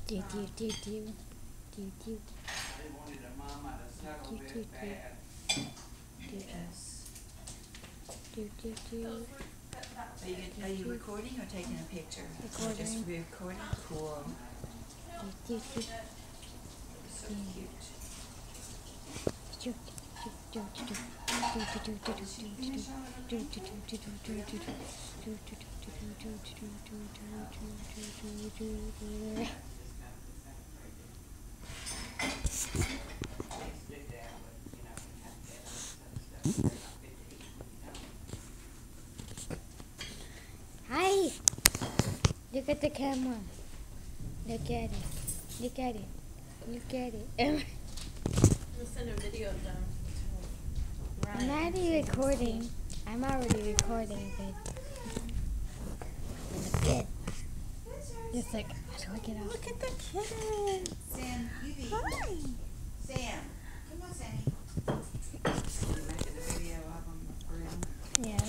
Do do do do do do. They wanted a mama to snuggle with bad. Yes. Do do do. Are you recording or taking a picture? Recording. Just recording? Cool. Do do do. So cute. Do do do do do. Do do do do do do do do do do do do do. Hi! Look at the camera. Look at it. Look at it. Look at it. We'll send a video down to I'm already recording. I'm already recording, but look at just like, how do I get out? Look at the kittens. Sam, Evie. Hi. Sam. Come on, Sammy. You're making a video of them around. Yes.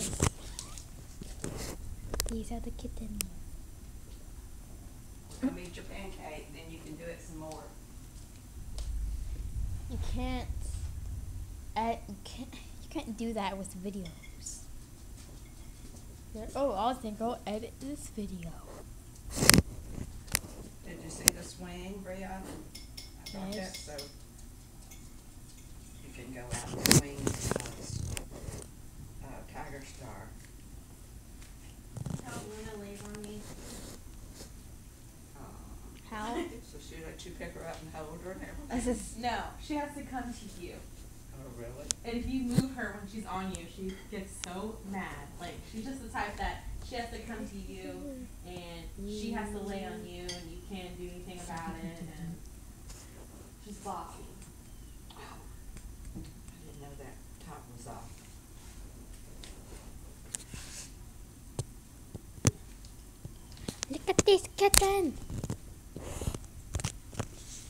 These are the kittens. Come eat your pancake, then you can do it some more. You can't do that with videos. Oh, I'll think I'll edit this video. Did you see the swing, Bria? I thought Yes. that so. You can go out and swing Tiger Star. How Luna lays on me. How? So she let you pick her up and hold her and everything? This is No, she has to come to you. Oh, really? And if you move her when she's on you, she gets so mad. Like, she's just the type that she has to come to you and she has to lay on you and you can't do anything about it, and she's bossy. I didn't know that top was off. look at this kitten.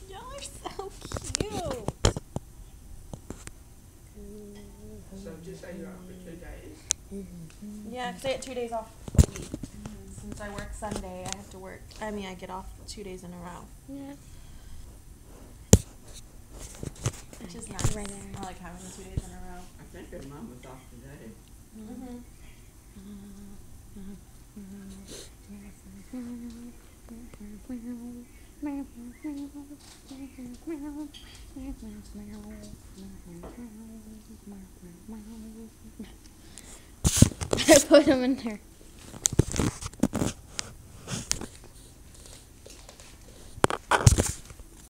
Y'all are so cute. So just say you're off for 2 days? Yeah, 'cause I get 2 days off a week. Since I work Sunday, I have to work. I mean, I get off 2 days in a row, Yeah. which is nice. Right there. I like having the 2 days in a row. I think her mom was off today. Mm-hmm. I put him in there.